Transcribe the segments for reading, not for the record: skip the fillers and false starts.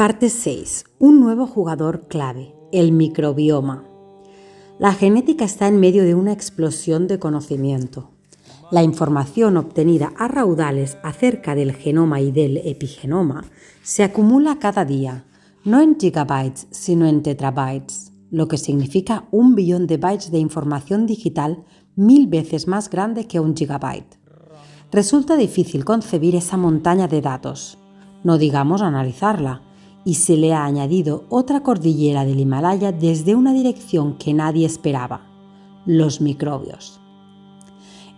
Parte 6. Un nuevo jugador clave, el microbioma. La genética está en medio de una explosión de conocimiento. La información obtenida a raudales acerca del genoma y del epigenoma se acumula cada día, no en gigabytes, sino en terabytes, lo que significa 1 billón de bytes de información digital 1000 veces más grande que un gigabyte. Resulta difícil concebir esa montaña de datos, no digamos analizarla, y se le ha añadido otra cordillera del Himalaya desde una dirección que nadie esperaba: los microbios.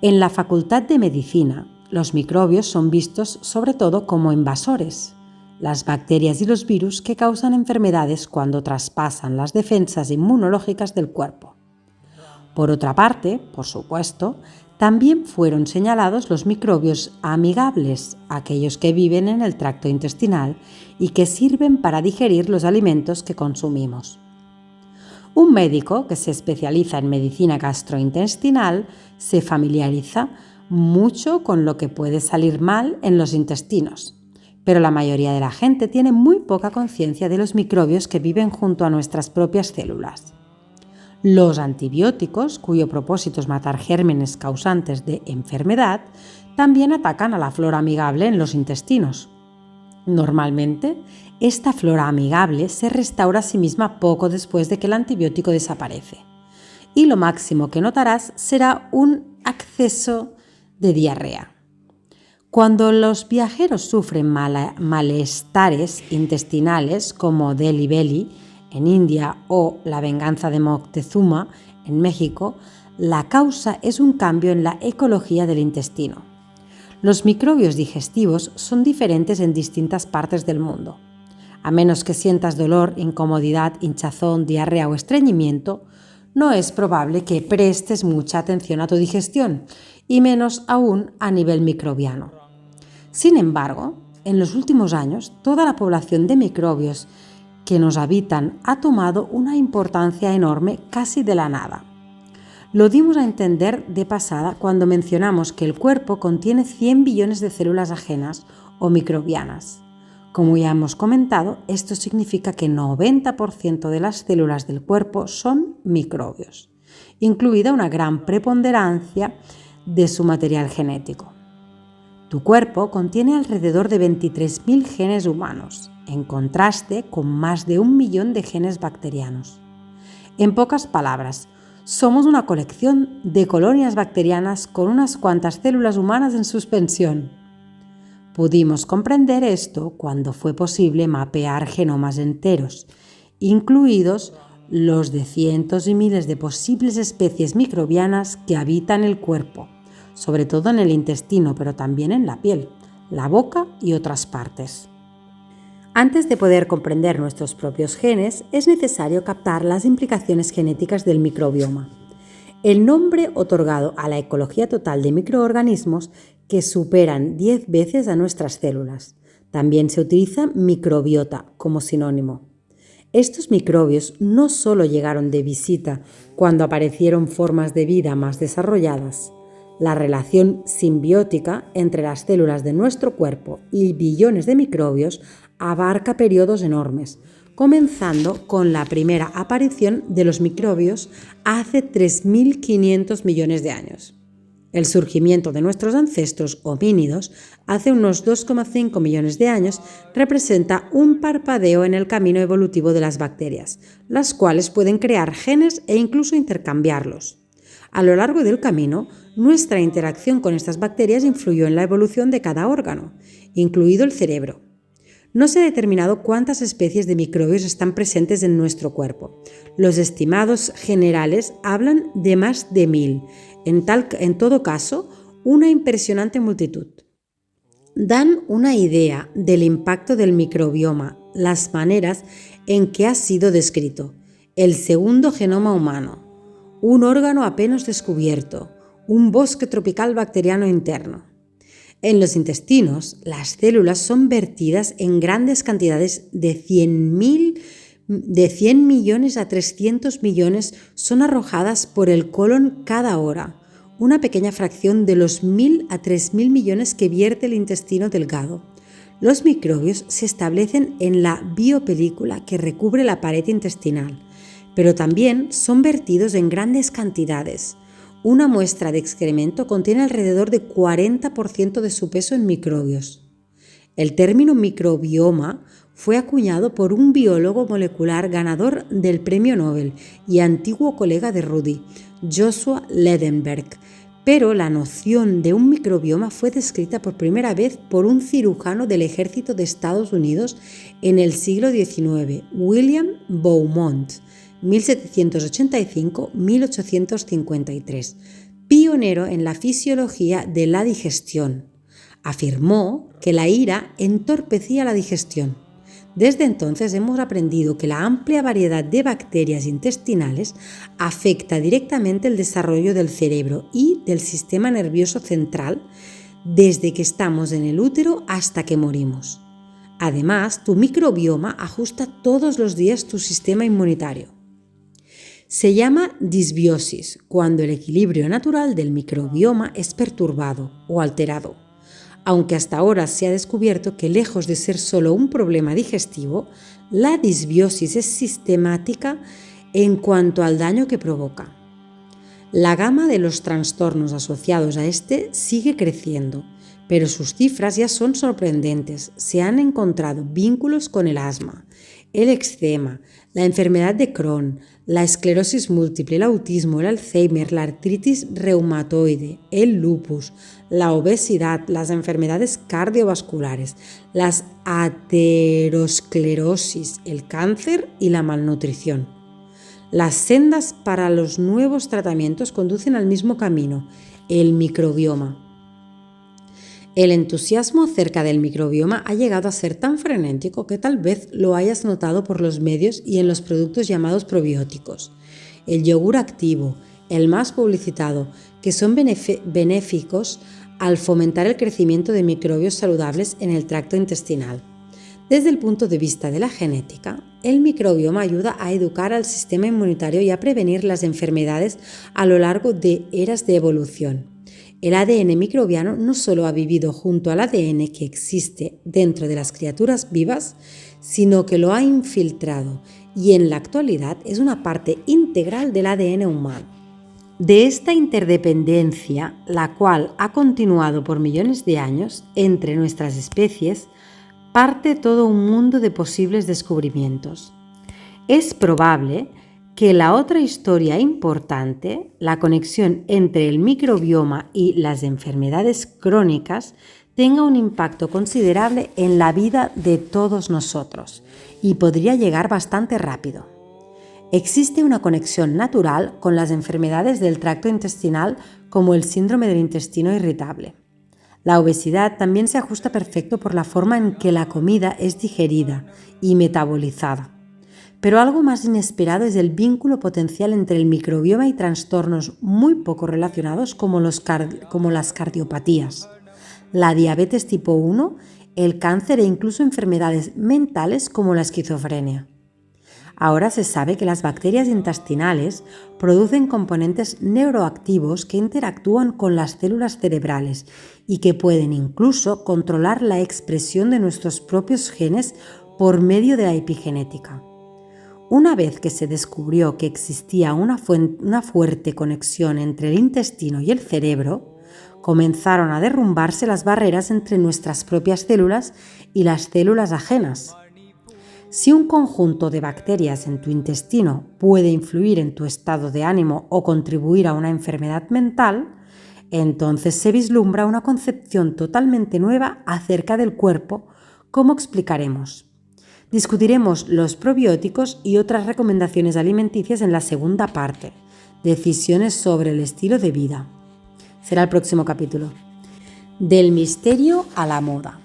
En la Facultad de Medicina, los microbios son vistos sobre todo como invasores, las bacterias y los virus que causan enfermedades cuando traspasan las defensas inmunológicas del cuerpo. Por otra parte, por supuesto, también fueron señalados los microbios amigables, aquellos que viven en el tracto intestinal y que sirven para digerir los alimentos que consumimos. Un médico que se especializa en medicina gastrointestinal se familiariza mucho con lo que puede salir mal en los intestinos, pero la mayoría de la gente tiene muy poca conciencia de los microbios que viven junto a nuestras propias células. Los antibióticos, cuyo propósito es matar gérmenes causantes de enfermedad, también atacan a la flora amigable en los intestinos. Normalmente, esta flora amigable se restaura a sí misma poco después de que el antibiótico desaparece, y lo máximo que notarás será un acceso de diarrea. Cuando los viajeros sufren malestares intestinales como Delhi Belly en India o la venganza de Moctezuma en México, la causa es un cambio en la ecología del intestino. Los microbios digestivos son diferentes en distintas partes del mundo. A menos que sientas dolor, incomodidad, hinchazón, diarrea o estreñimiento, no es probable que prestes mucha atención a tu digestión, y menos aún a nivel microbiano. Sin embargo, en los últimos años, toda la población de microbios que nos habitan ha tomado una importancia enorme casi de la nada. Lo dimos a entender de pasada cuando mencionamos que el cuerpo contiene 100 billones de células ajenas o microbianas. Como ya hemos comentado, esto significa que 90% de las células del cuerpo son microbios, incluida una gran preponderancia de su material genético. Tu cuerpo contiene alrededor de 23.000 genes humanos, en contraste con más de 1 millón de genes bacterianos. En pocas palabras, somos una colección de colonias bacterianas con unas cuantas células humanas en suspensión. Pudimos comprender esto cuando fue posible mapear genomas enteros, incluidos los de cientos y miles de posibles especies microbianas que habitan el cuerpo, sobre todo en el intestino, pero también en la piel, la boca y otras partes. Antes de poder comprender nuestros propios genes, es necesario captar las implicaciones genéticas del microbioma, el nombre otorgado a la ecología total de microorganismos que superan 10 veces a nuestras células. También se utiliza microbiota como sinónimo. Estos microbios no solo llegaron de visita cuando aparecieron formas de vida más desarrolladas. La relación simbiótica entre las células de nuestro cuerpo y billones de microbios abarca periodos enormes, comenzando con la primera aparición de los microbios hace 3.500 millones de años. El surgimiento de nuestros ancestros homínidos hace unos 2,5 millones de años representa un parpadeo en el camino evolutivo de las bacterias, las cuales pueden crear genes e incluso intercambiarlos. A lo largo del camino, nuestra interacción con estas bacterias influyó en la evolución de cada órgano, incluido el cerebro. No se ha determinado cuántas especies de microbios están presentes en nuestro cuerpo. Los estimados generales hablan de más de 1000, en todo caso, una impresionante multitud. Dan una idea del impacto del microbioma, las maneras en que ha sido descrito: el segundo genoma humano, un órgano apenas descubierto, un bosque tropical bacteriano interno. En los intestinos, las células son vertidas en grandes cantidades de 100 millones a 300 millones son arrojadas por el colon cada hora, una pequeña fracción de los 1.000 a 3.000 millones que vierte el intestino delgado. Los microbios se establecen en la biopelícula que recubre la pared intestinal, pero también son vertidos en grandes cantidades. Una muestra de excremento contiene alrededor de 40% de su peso en microbios. El término microbioma fue acuñado por un biólogo molecular ganador del Premio Nobel y antiguo colega de Rudy, Joshua Ledenberg, pero la noción de un microbioma fue descrita por primera vez por un cirujano del ejército de Estados Unidos en el siglo XIX, William Beaumont, 1785-1853, pionero en la fisiología de la digestión. Afirmó que la ira entorpecía la digestión. Desde entonces hemos aprendido que la amplia variedad de bacterias intestinales afecta directamente el desarrollo del cerebro y del sistema nervioso central desde que estamos en el útero hasta que morimos. Además, tu microbioma ajusta todos los días tu sistema inmunitario. Se llama disbiosis cuando el equilibrio natural del microbioma es perturbado o alterado. Aunque hasta ahora se ha descubierto que lejos de ser solo un problema digestivo, la disbiosis es sistemática en cuanto al daño que provoca. La gama de los trastornos asociados a este sigue creciendo, pero sus cifras ya son sorprendentes. Se han encontrado vínculos con el asma, el eczema, la enfermedad de Crohn, la esclerosis múltiple, el autismo, el Alzheimer, la artritis reumatoide, el lupus, la obesidad, las enfermedades cardiovasculares, las aterosclerosis, el cáncer y la malnutrición. Las sendas para los nuevos tratamientos conducen al mismo camino, el microbioma. El entusiasmo acerca del microbioma ha llegado a ser tan frenético que tal vez lo hayas notado por los medios y en los productos llamados probióticos. El yogur activo, el más publicitado, que son benéficos al fomentar el crecimiento de microbios saludables en el tracto intestinal. Desde el punto de vista de la genética, el microbioma ayuda a educar al sistema inmunitario y a prevenir las enfermedades a lo largo de eras de evolución. El ADN microbiano no solo ha vivido junto al ADN que existe dentro de las criaturas vivas, sino que lo ha infiltrado y en la actualidad es una parte integral del ADN humano. De esta interdependencia, la cual ha continuado por millones de años entre nuestras especies, parte todo un mundo de posibles descubrimientos. Es probable que la otra historia importante, la conexión entre el microbioma y las enfermedades crónicas, tenga un impacto considerable en la vida de todos nosotros y podría llegar bastante rápido. Existe una conexión natural con las enfermedades del tracto intestinal como el síndrome del intestino irritable. La obesidad también se ajusta perfecto por la forma en que la comida es digerida y metabolizada. Pero algo más inesperado es el vínculo potencial entre el microbioma y trastornos muy poco relacionados como las cardiopatías, la diabetes tipo 1, el cáncer e incluso enfermedades mentales como la esquizofrenia. Ahora se sabe que las bacterias intestinales producen componentes neuroactivos que interactúan con las células cerebrales y que pueden incluso controlar la expresión de nuestros propios genes por medio de la epigenética. Una vez que se descubrió que existía una fuerte conexión entre el intestino y el cerebro, comenzaron a derrumbarse las barreras entre nuestras propias células y las células ajenas. Si un conjunto de bacterias en tu intestino puede influir en tu estado de ánimo o contribuir a una enfermedad mental, entonces se vislumbra una concepción totalmente nueva acerca del cuerpo, como explicaremos. Discutiremos los probióticos y otras recomendaciones alimenticias en la segunda parte, decisiones sobre el estilo de vida. Será el próximo capítulo. Del misterio a la moda.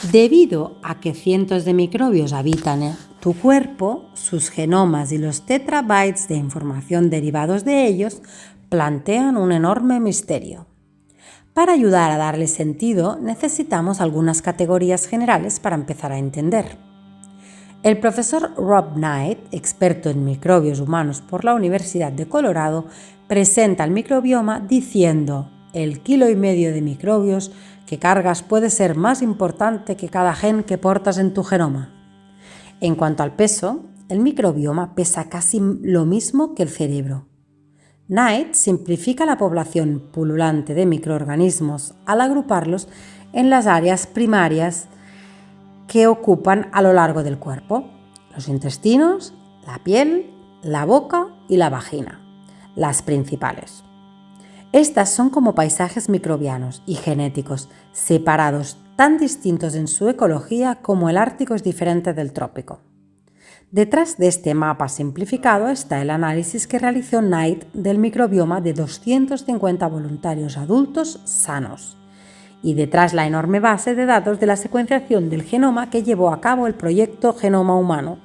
Debido a que cientos de microbios habitan en tu cuerpo, sus genomas y los terabytes de información derivados de ellos plantean un enorme misterio. Para ayudar a darle sentido, necesitamos algunas categorías generales para empezar a entender. El profesor Rob Knight, experto en microbios humanos por la Universidad de Colorado, presenta el microbioma diciendo: el 1,5 kg de microbios que cargas puede ser más importante que cada gen que portas en tu genoma. En cuanto al peso, el microbioma pesa casi lo mismo que el cerebro. Knight simplifica la población pululante de microorganismos al agruparlos en las áreas primarias que ocupan a lo largo del cuerpo: los intestinos, la piel, la boca y la vagina, las principales. Estas son como paisajes microbianos y genéticos, separados, tan distintos en su ecología como el Ártico es diferente del trópico. Detrás de este mapa simplificado está el análisis que realizó Knight del microbioma de 250 voluntarios adultos sanos, y detrás la enorme base de datos de la secuenciación del genoma que llevó a cabo el proyecto Genoma Humano,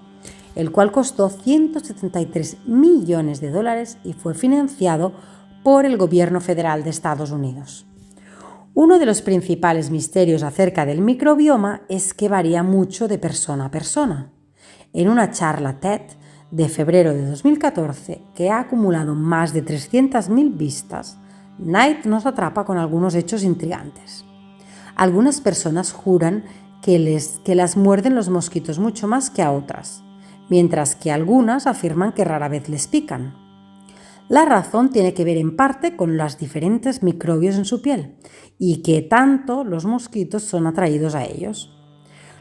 el cual costó $173 millones y fue financiado por el gobierno federal de Estados Unidos. Uno de los principales misterios acerca del microbioma es que varía mucho de persona a persona. En una charla TED de febrero de 2014, que ha acumulado más de 300.000 vistas, Knight nos atrapa con algunos hechos intrigantes. Algunas personas juran que las muerden los mosquitos mucho más que a otras, mientras que algunas afirman que rara vez les pican. La razón tiene que ver en parte con los diferentes microbios en su piel y que tanto los mosquitos son atraídos a ellos.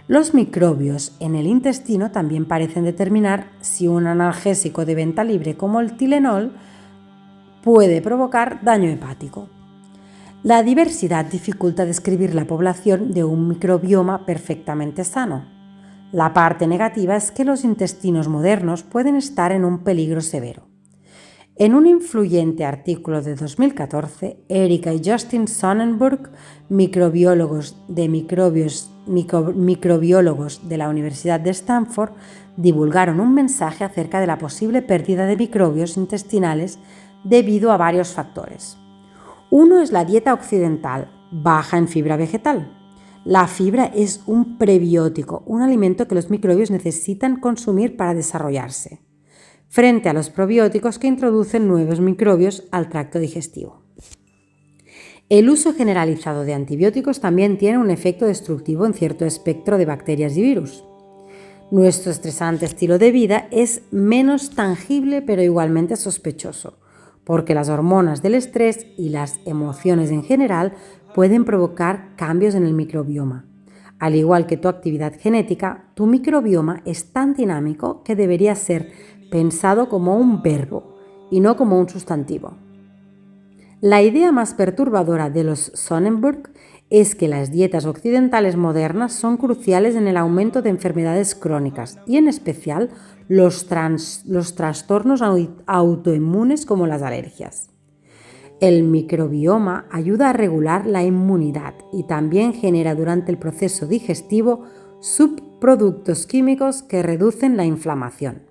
Los microbios en el intestino también parecen determinar si un analgésico de venta libre como el Tylenol puede provocar daño hepático. La diversidad dificulta describir la población de un microbioma perfectamente sano. La parte negativa es que los intestinos modernos pueden estar en un peligro severo. En un influyente artículo de 2014, Erika y Justin Sonnenberg, microbiólogos de la Universidad de Stanford, divulgaron un mensaje acerca de la posible pérdida de microbios intestinales debido a varios factores. Uno es la dieta occidental, baja en fibra vegetal. La fibra es un prebiótico, un alimento que los microbios necesitan consumir para desarrollarse, frente a los probióticos que introducen nuevos microbios al tracto digestivo. El uso generalizado de antibióticos también tiene un efecto destructivo en cierto espectro de bacterias y virus. Nuestro estresante estilo de vida es menos tangible pero igualmente sospechoso, porque las hormonas del estrés y las emociones en general pueden provocar cambios en el microbioma. Al igual que tu actividad genética, tu microbioma es tan dinámico que debería ser pensado como un verbo y no como un sustantivo. La idea más perturbadora de los Sonnenberg es que las dietas occidentales modernas son cruciales en el aumento de enfermedades crónicas y en especial los trastornos autoinmunes como las alergias. El microbioma ayuda a regular la inmunidad y también genera durante el proceso digestivo subproductos químicos que reducen la inflamación.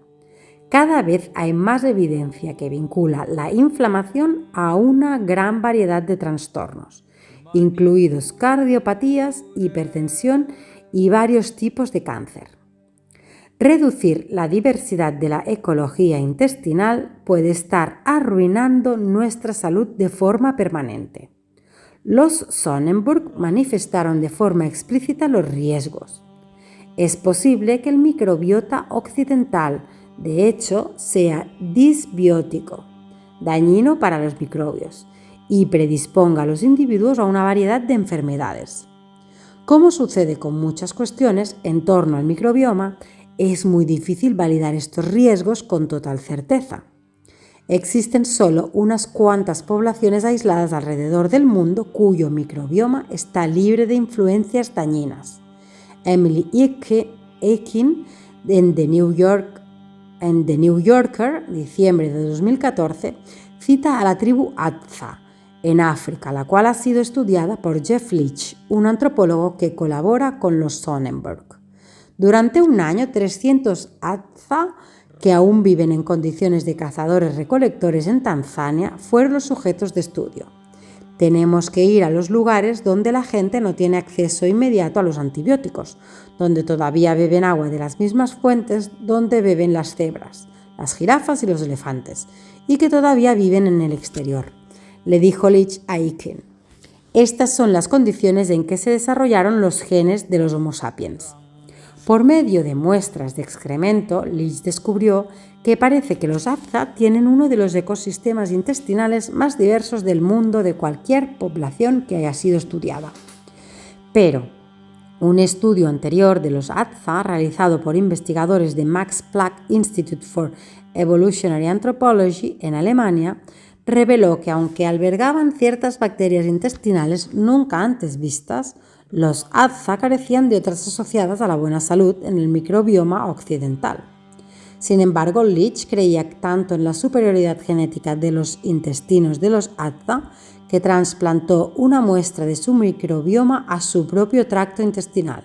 Cada vez hay más evidencia que vincula la inflamación a una gran variedad de trastornos, incluidos cardiopatías, hipertensión y varios tipos de cáncer. Reducir la diversidad de la ecología intestinal puede estar arruinando nuestra salud de forma permanente. Los Sonnenberg manifestaron de forma explícita los riesgos. Es posible que el microbiota occidental, de hecho, sea disbiótico, dañino para los microbios, y predisponga a los individuos a una variedad de enfermedades. Como sucede con muchas cuestiones en torno al microbioma, es muy difícil validar estos riesgos con total certeza. Existen solo unas cuantas poblaciones aisladas alrededor del mundo cuyo microbioma está libre de influencias dañinas. Emily Akin, en The New Yorker, diciembre de 2014, cita a la tribu Hadza, en África, la cual ha sido estudiada por Jeff Leach, un antropólogo que colabora con los Sonnenberg. Durante un año, 300 Hadza, que aún viven en condiciones de cazadores-recolectores en Tanzania, fueron los sujetos de estudio. Tenemos que ir a los lugares donde la gente no tiene acceso inmediato a los antibióticos, donde todavía beben agua de las mismas fuentes donde beben las cebras, las jirafas y los elefantes, y que todavía viven en el exterior, le dijo Leach a Akin. Estas son las condiciones en que se desarrollaron los genes de los Homo sapiens. Por medio de muestras de excremento, Leach descubrió que parece que los Hadza tienen uno de los ecosistemas intestinales más diversos del mundo de cualquier población que haya sido estudiada. Pero un estudio anterior de los Hadza, realizado por investigadores de Max Planck Institute for Evolutionary Anthropology en Alemania, reveló que aunque albergaban ciertas bacterias intestinales nunca antes vistas, los Hadza carecían de otras asociadas a la buena salud en el microbioma occidental. Sin embargo, Leach creía tanto en la superioridad genética de los intestinos de los Hadza que trasplantó una muestra de su microbioma a su propio tracto intestinal.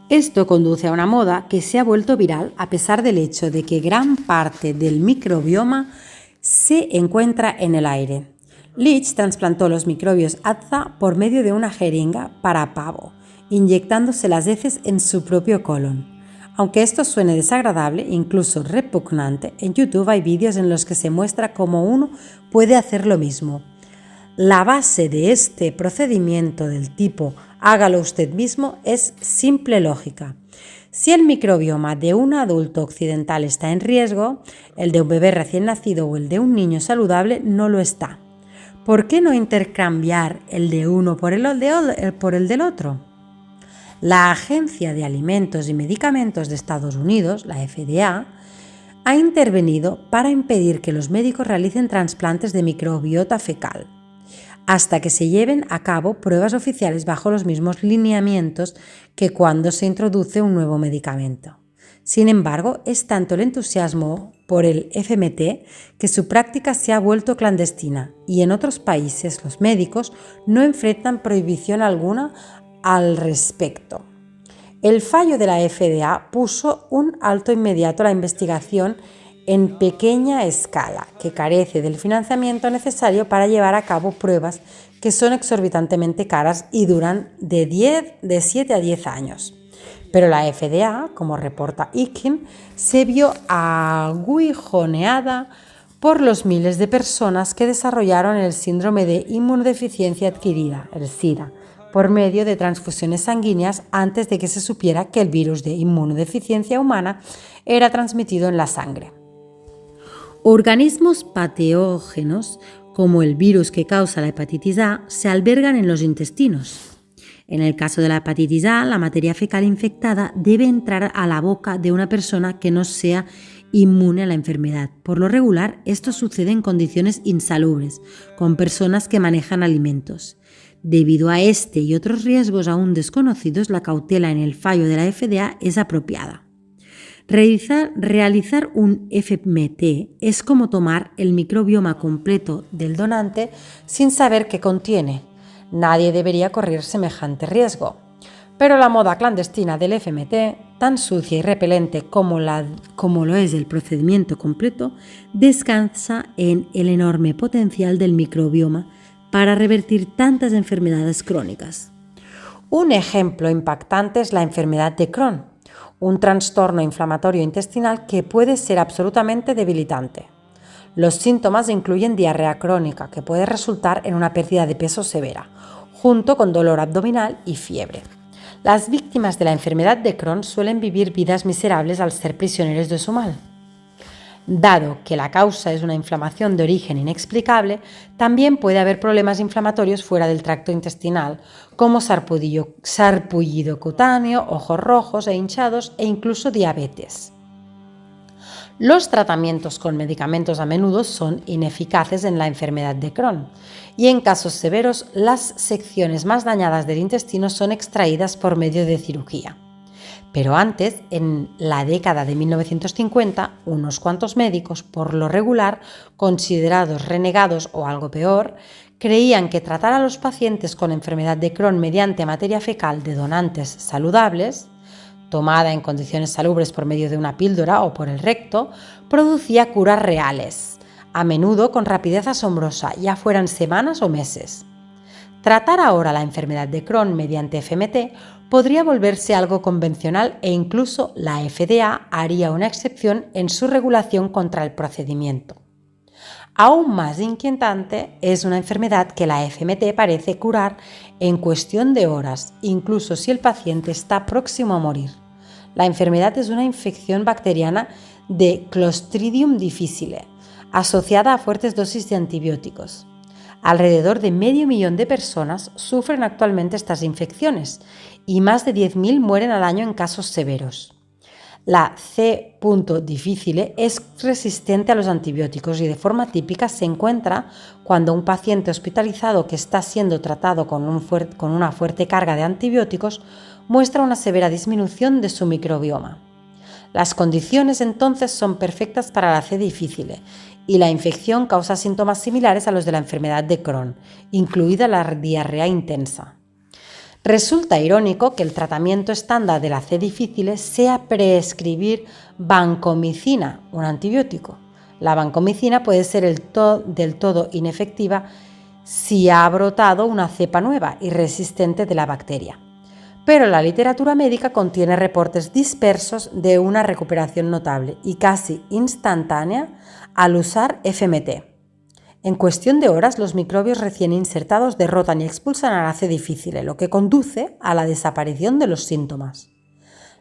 Esto conduce a una moda que se ha vuelto viral a pesar del hecho de que gran parte del microbioma se encuentra en el aire. Leach trasplantó los microbios Hadza por medio de una jeringa para pavo, inyectándose las heces en su propio colon. Aunque esto suene desagradable, incluso repugnante, en YouTube hay vídeos en los que se muestra cómo uno puede hacer lo mismo. La base de este procedimiento del tipo hágalo usted mismo es simple lógica. Si el microbioma de un adulto occidental está en riesgo, el de un bebé recién nacido o el de un niño saludable no lo está. ¿Por qué no intercambiar el de uno por el del otro? La Agencia de Alimentos y Medicamentos de Estados Unidos, la FDA, ha intervenido para impedir que los médicos realicen trasplantes de microbiota fecal, hasta que se lleven a cabo pruebas oficiales bajo los mismos lineamientos que cuando se introduce un nuevo medicamento. Sin embargo, es tanto el entusiasmo por el FMT que su práctica se ha vuelto clandestina y en otros países los médicos no enfrentan prohibición alguna al respecto. El fallo de la FDA puso un alto inmediato a la investigación en pequeña escala, que carece del financiamiento necesario para llevar a cabo pruebas que son exorbitantemente caras y duran de 7 a 10 años. Pero la FDA, como reporta Ikin, se vio aguijoneada por los miles de personas que desarrollaron el síndrome de inmunodeficiencia adquirida, el SIDA, por medio de transfusiones sanguíneas antes de que se supiera que el virus de inmunodeficiencia humana era transmitido en la sangre. Organismos patógenos, como el virus que causa la hepatitis A, se albergan en los intestinos. En el caso de la hepatitis A, la materia fecal infectada debe entrar a la boca de una persona que no sea inmune a la enfermedad. Por lo regular, esto sucede en condiciones insalubres, con personas que manejan alimentos. Debido a este y otros riesgos aún desconocidos, la cautela en el fallo de la FDA es apropiada. Realizar un FMT es como tomar el microbioma completo del donante sin saber qué contiene. Nadie debería correr semejante riesgo. Pero la moda clandestina del FMT, tan sucia y repelente como lo es el procedimiento completo, descansa en el enorme potencial del microbioma para revertir tantas enfermedades crónicas. Un ejemplo impactante es la enfermedad de Crohn, un trastorno inflamatorio intestinal que puede ser absolutamente debilitante. Los síntomas incluyen diarrea crónica, que puede resultar en una pérdida de peso severa, junto con dolor abdominal y fiebre. Las víctimas de la enfermedad de Crohn suelen vivir vidas miserables al ser prisioneros de su mal. Dado que la causa es una inflamación de origen inexplicable, también puede haber problemas inflamatorios fuera del tracto intestinal, como sarpullido cutáneo, ojos rojos e hinchados e incluso diabetes. Los tratamientos con medicamentos a menudo son ineficaces en la enfermedad de Crohn y en casos severos las secciones más dañadas del intestino son extraídas por medio de cirugía. Pero antes, en la década de 1950, unos cuantos médicos, por lo regular considerados renegados o algo peor, creían que tratar a los pacientes con enfermedad de Crohn mediante materia fecal de donantes saludables, tomada en condiciones salubres por medio de una píldora o por el recto, producía curas reales, a menudo con rapidez asombrosa, ya fueran semanas o meses. Tratar ahora la enfermedad de Crohn mediante FMT podría volverse algo convencional e incluso la FDA haría una excepción en su regulación contra el procedimiento. Aún más inquietante es una enfermedad que la FMT parece curar en cuestión de horas, incluso si el paciente está próximo a morir. La enfermedad es una infección bacteriana de Clostridium difficile, asociada a fuertes dosis de antibióticos. Alrededor de 500.000 de personas sufren actualmente estas infecciones y más de 10.000 mueren al año en casos severos. La C. difficile es resistente a los antibióticos y de forma típica se encuentra cuando un paciente hospitalizado que está siendo tratado con una fuerte carga de antibióticos muestra una severa disminución de su microbioma. Las condiciones entonces son perfectas para la C. difficile y la infección causa síntomas similares a los de la enfermedad de Crohn, incluida la diarrea intensa. Resulta irónico que el tratamiento estándar de la C. difficile sea prescribir vancomicina, un antibiótico. La vancomicina puede ser del todo inefectiva si ha brotado una cepa nueva y resistente de la bacteria. Pero la literatura médica contiene reportes dispersos de una recuperación notable y casi instantánea al usar FMT. En cuestión de horas, los microbios recién insertados derrotan y expulsan a la C. difficile, lo que conduce a la desaparición de los síntomas.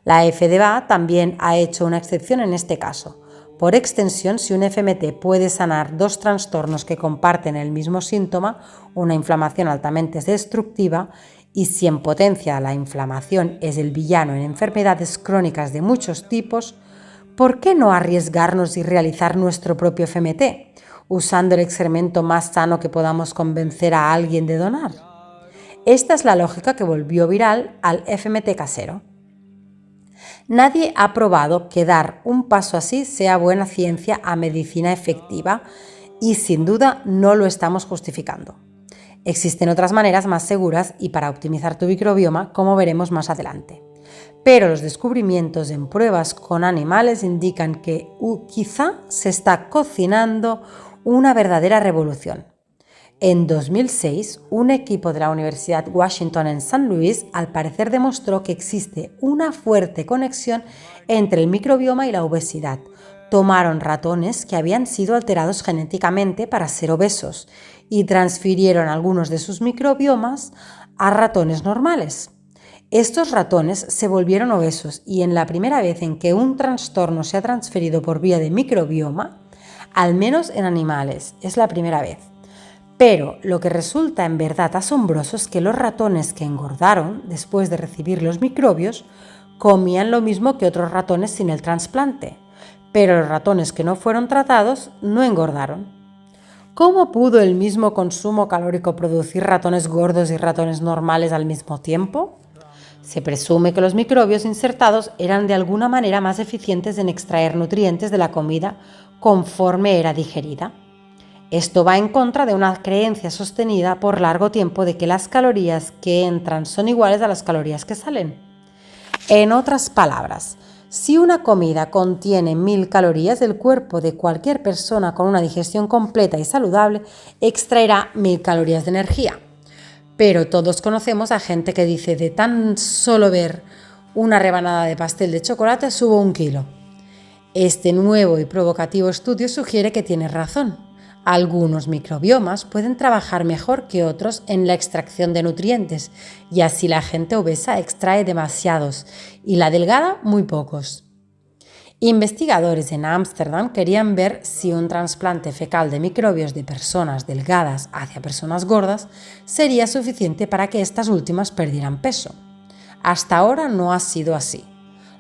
La FDA también ha hecho una excepción en este caso. Por extensión, si un FMT puede sanar dos trastornos que comparten el mismo síntoma, una inflamación altamente destructiva, y si en potencia la inflamación es el villano en enfermedades crónicas de muchos tipos, ¿por qué no arriesgarnos y realizar nuestro propio FMT? Usando el excremento más sano que podamos convencer a alguien de donar. Esta es la lógica que volvió viral al FMT casero. Nadie ha probado que dar un paso así sea buena ciencia a medicina efectiva y sin duda no lo estamos justificando. Existen otras maneras más seguras y para optimizar tu microbioma, como veremos más adelante. Pero los descubrimientos en pruebas con animales indican que quizá se está cocinando una verdadera revolución. En 2006, un equipo de la Universidad Washington en San Luis al parecer demostró que existe una fuerte conexión entre el microbioma y la obesidad. Tomaron ratones que habían sido alterados genéticamente para ser obesos y transfirieron algunos de sus microbiomas a ratones normales. Estos ratones se volvieron obesos y en la primera vez en que un trastorno se ha transferido por vía de microbioma, al menos en animales, es la primera vez. Pero lo que resulta en verdad asombroso es que los ratones que engordaron después de recibir los microbios comían lo mismo que otros ratones sin el trasplante, pero los ratones que no fueron tratados no engordaron. ¿Cómo pudo el mismo consumo calórico producir ratones gordos y ratones normales al mismo tiempo? Se presume que los microbios insertados eran de alguna manera más eficientes en extraer nutrientes de la comida conforme era digerida. Esto va en contra de una creencia sostenida por largo tiempo de que las calorías que entran son iguales a las calorías que salen. En otras palabras, si una comida contiene 1000 calorías, el cuerpo de cualquier persona con una digestión completa y saludable extraerá 1000 calorías de energía. Pero todos conocemos a gente que dice de tan solo ver una rebanada de pastel de chocolate subo 1 kilo. Este nuevo y provocativo estudio sugiere que tiene razón. Algunos microbiomas pueden trabajar mejor que otros en la extracción de nutrientes y así la gente obesa extrae demasiados y la delgada muy pocos. Investigadores en Ámsterdam querían ver si un trasplante fecal de microbios de personas delgadas hacia personas gordas sería suficiente para que estas últimas perdieran peso. Hasta ahora no ha sido así.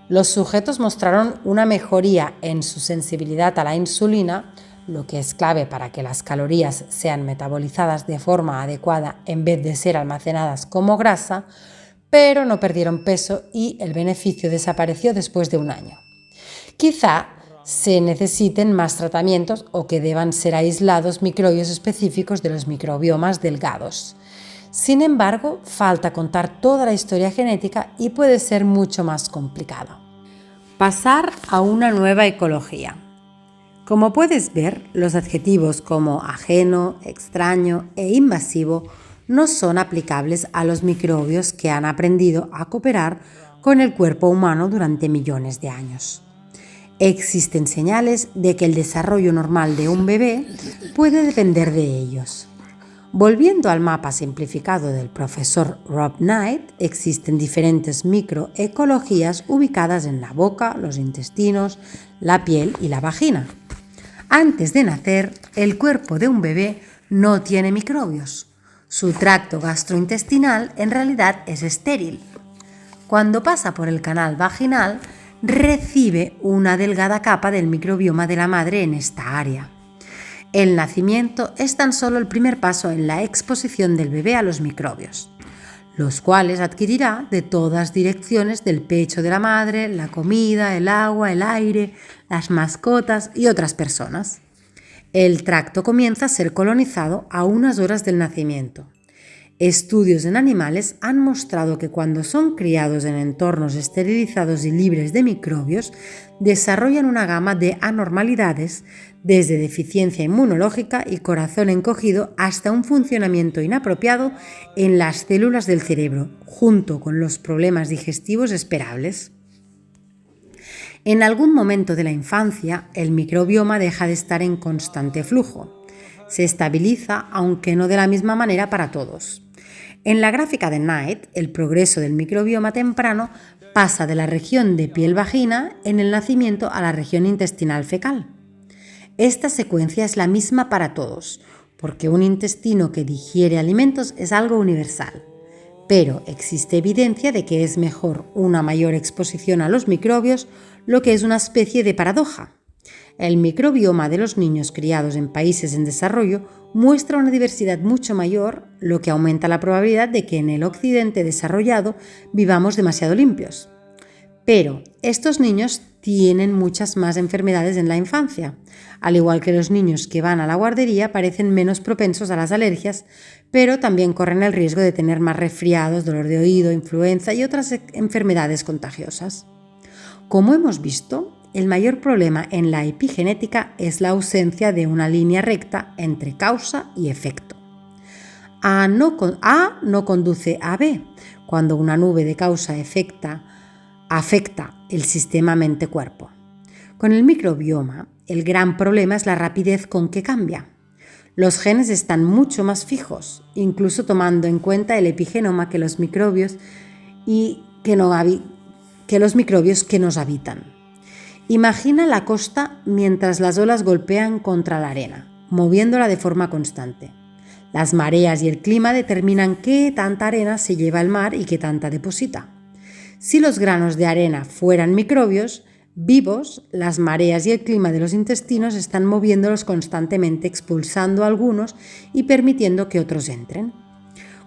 Los sujetos mostraron una mejoría en su sensibilidad a la insulina, lo que es clave para que las calorías sean metabolizadas de forma adecuada en vez de ser almacenadas como grasa, pero no perdieron peso y el beneficio desapareció después de 1 año. Quizá se necesiten más tratamientos o que deban ser aislados microbios específicos de los microbiomas delgados. Sin embargo, falta contar toda la historia genética y puede ser mucho más complicado. Pasar a una nueva ecología. Como puedes ver, los adjetivos como ajeno, extraño e invasivo no son aplicables a los microbios que han aprendido a cooperar con el cuerpo humano durante millones de años. Existen señales de que el desarrollo normal de un bebé puede depender de ellos. Volviendo al mapa simplificado del profesor Rob Knight, existen diferentes microecologías ubicadas en la boca, los intestinos, la piel y la vagina. Antes de nacer, el cuerpo de un bebé no tiene microbios. Su tracto gastrointestinal en realidad es estéril. Cuando pasa por el canal vaginal, recibe una delgada capa del microbioma de la madre en esta área. El nacimiento es tan solo el primer paso en la exposición del bebé a los microbios, los cuales adquirirá de todas direcciones del pecho de la madre, la comida, el agua, el aire, las mascotas y otras personas. El tracto comienza a ser colonizado a unas horas del nacimiento. Estudios en animales han mostrado que cuando son criados en entornos esterilizados y libres de microbios, desarrollan una gama de anormalidades, desde deficiencia inmunológica y corazón encogido hasta un funcionamiento inapropiado en las células del cerebro, junto con los problemas digestivos esperables. En algún momento de la infancia, el microbioma deja de estar en constante flujo. Se estabiliza, aunque no de la misma manera para todos. En la gráfica de Knight, el progreso del microbioma temprano pasa de la región de piel-vagina en el nacimiento a la región intestinal fecal. Esta secuencia es la misma para todos, porque un intestino que digiere alimentos es algo universal. Pero existe evidencia de que es mejor una mayor exposición a los microbios, lo que es una especie de paradoja. El microbioma de los niños criados en países en desarrollo muestra una diversidad mucho mayor, lo que aumenta la probabilidad de que en el occidente desarrollado vivamos demasiado limpios. Pero estos niños tienen muchas más enfermedades en la infancia. Al igual que los niños que van a la guardería parecen menos propensos a las alergias, pero también corren el riesgo de tener más resfriados, dolor de oído, influenza y otras enfermedades contagiosas. Como hemos visto, el mayor problema en la epigenética es la ausencia de una línea recta entre causa y efecto. A no conduce a B, cuando una nube de causa-efecto afecta el sistema mente-cuerpo. Con el microbioma, el gran problema es la rapidez con que cambia. Los genes están mucho más fijos, incluso tomando en cuenta el epigenoma que los microbios que nos habitan. Imagina la costa mientras las olas golpean contra la arena, moviéndola de forma constante. Las mareas y el clima determinan qué tanta arena se lleva al mar y qué tanta deposita. Si los granos de arena fueran microbios vivos, las mareas y el clima de los intestinos están moviéndolos constantemente, expulsando a algunos y permitiendo que otros entren.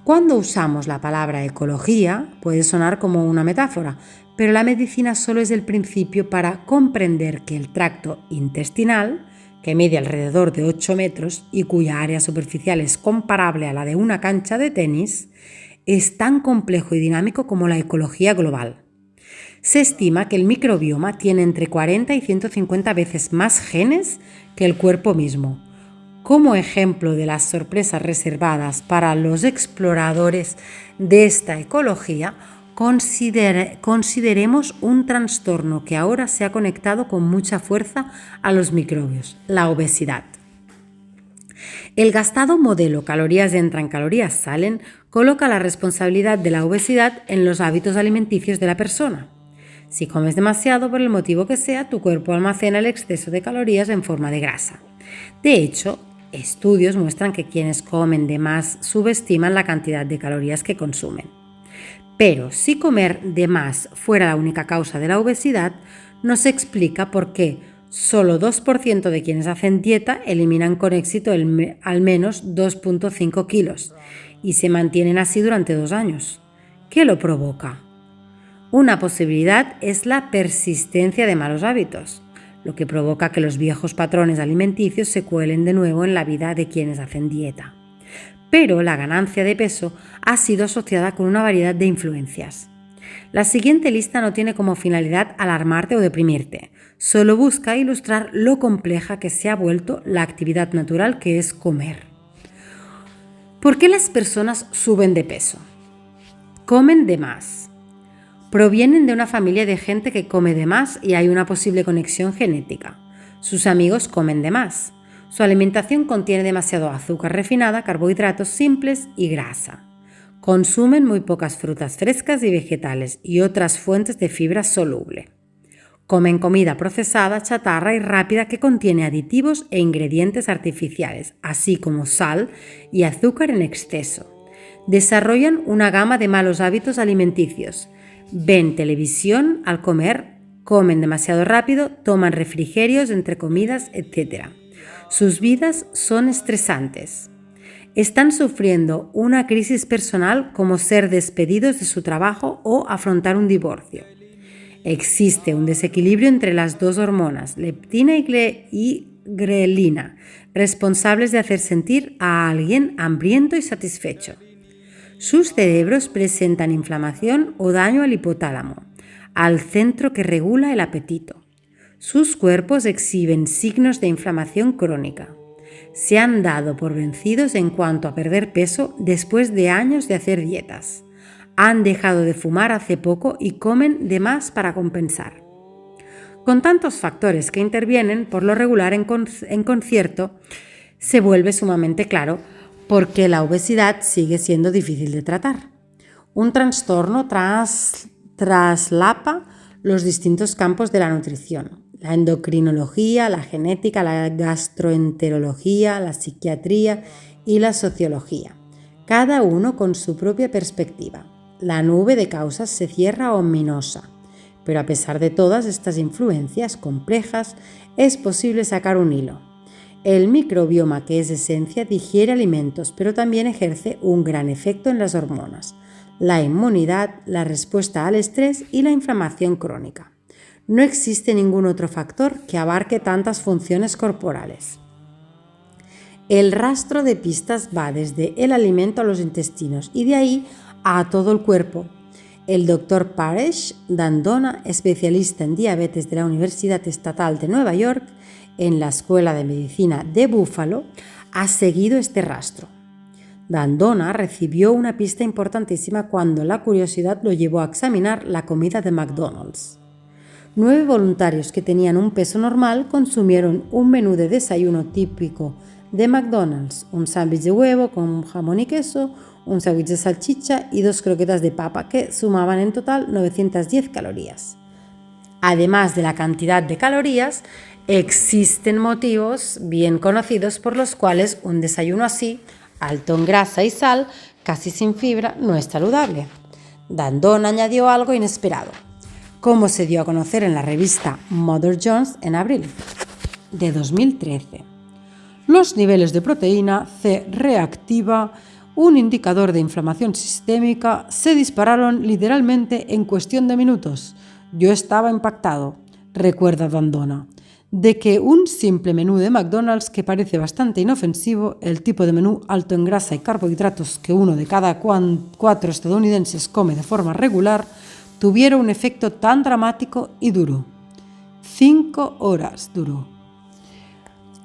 Cuando usamos la palabra ecología, puede sonar como una metáfora, pero la medicina solo es el principio para comprender que el tracto intestinal, que mide alrededor de 8 metros y cuya área superficial es comparable a la de una cancha de tenis, es tan complejo y dinámico como la ecología global. Se estima que el microbioma tiene entre 40 y 150 veces más genes que el cuerpo mismo. Como ejemplo de las sorpresas reservadas para los exploradores de esta ecología, consideremos un trastorno que ahora se ha conectado con mucha fuerza a los microbios, la obesidad. El gastado modelo calorías entran, calorías salen coloca la responsabilidad de la obesidad en los hábitos alimenticios de la persona. Si comes demasiado por el motivo que sea, tu cuerpo almacena el exceso de calorías en forma de grasa. De hecho, estudios muestran que quienes comen de más subestiman la cantidad de calorías que consumen. Pero si comer de más fuera la única causa de la obesidad, no se explica por qué solo 2% de quienes hacen dieta eliminan con éxito al menos 2,5 kilos y se mantienen así durante 2 años. ¿Qué lo provoca? Una posibilidad es la persistencia de malos hábitos, lo que provoca que los viejos patrones alimenticios se cuelen de nuevo en la vida de quienes hacen dieta. Pero la ganancia de peso ha sido asociada con una variedad de influencias. La siguiente lista no tiene como finalidad alarmarte o deprimirte, solo busca ilustrar lo compleja que se ha vuelto la actividad natural que es comer. ¿Por qué las personas suben de peso? Comen de más. Provienen de una familia de gente que come de más y hay una posible conexión genética. Sus amigos comen de más. Su alimentación contiene demasiado azúcar refinada, carbohidratos simples y grasa. Consumen muy pocas frutas frescas y vegetales y otras fuentes de fibra soluble. Comen comida procesada, chatarra y rápida que contiene aditivos e ingredientes artificiales, así como sal y azúcar en exceso. Desarrollan una gama de malos hábitos alimenticios. Ven televisión al comer, comen demasiado rápido, toman refrigerios entre comidas, etc. Sus vidas son estresantes. Están sufriendo una crisis personal como ser despedidos de su trabajo o afrontar un divorcio. Existe un desequilibrio entre las dos hormonas, leptina y grelina, responsables de hacer sentir a alguien hambriento y satisfecho. Sus cerebros presentan inflamación o daño al hipotálamo, al centro que regula el apetito. Sus cuerpos exhiben signos de inflamación crónica. Se han dado por vencidos en cuanto a perder peso después de años de hacer dietas. Han dejado de fumar hace poco y comen de más para compensar. Con tantos factores que intervienen, por lo regular en concierto, se vuelve sumamente claro por qué la obesidad sigue siendo difícil de tratar. Un trastorno traslapa los distintos campos de la nutrición: la endocrinología, la genética, la gastroenterología, la psiquiatría y la sociología, cada uno con su propia perspectiva. La nube de causas se cierra ominosa, pero a pesar de todas estas influencias complejas, es posible sacar un hilo. El microbioma, que es esencia, digiere alimentos, pero también ejerce un gran efecto en las hormonas, la inmunidad, la respuesta al estrés y la inflamación crónica. No existe ningún otro factor que abarque tantas funciones corporales. El rastro de pistas va desde el alimento a los intestinos y de ahí a todo el cuerpo. El Dr. Paresh Dandona, especialista en diabetes de la Universidad Estatal de Nueva York, en la Escuela de Medicina de Buffalo, ha seguido este rastro. Dandona recibió una pista importantísima cuando la curiosidad lo llevó a examinar la comida de McDonald's. 9 voluntarios que tenían un peso normal consumieron un menú de desayuno típico de McDonald's: un sándwich de huevo con jamón y queso, un sándwich de salchicha y 2 croquetas de papa, que sumaban en total 910 calorías. Además de la cantidad de calorías, existen motivos bien conocidos por los cuales un desayuno así, alto en grasa y sal, casi sin fibra, no es saludable. Dandona añadió algo inesperado, como se dio a conocer en la revista Mother Jones en abril de 2013. Los niveles de proteína C reactiva, un indicador de inflamación sistémica, se dispararon literalmente en cuestión de minutos. Yo estaba impactado, recuerda Dandona, de que un simple menú de McDonald's, que parece bastante inofensivo, el tipo de menú alto en grasa y carbohidratos que 1 de cada 4 estadounidenses come de forma regular, tuviera un efecto tan dramático y duro. 5 horas duró.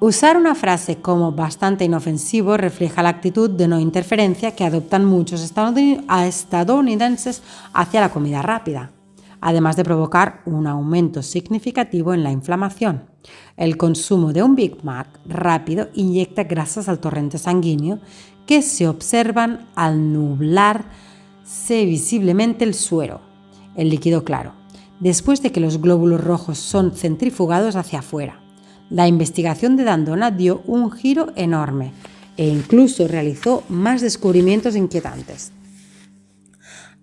Usar una frase como bastante inofensivo refleja la actitud de no interferencia que adoptan muchos estadounidenses hacia la comida rápida, además de provocar un aumento significativo en la inflamación. El consumo de un Big Mac rápido inyecta grasas al torrente sanguíneo que se observan al nublarse visiblemente el suero, el líquido claro, después de que los glóbulos rojos son centrifugados hacia afuera. La investigación de Dandona dio un giro enorme e incluso realizó más descubrimientos inquietantes.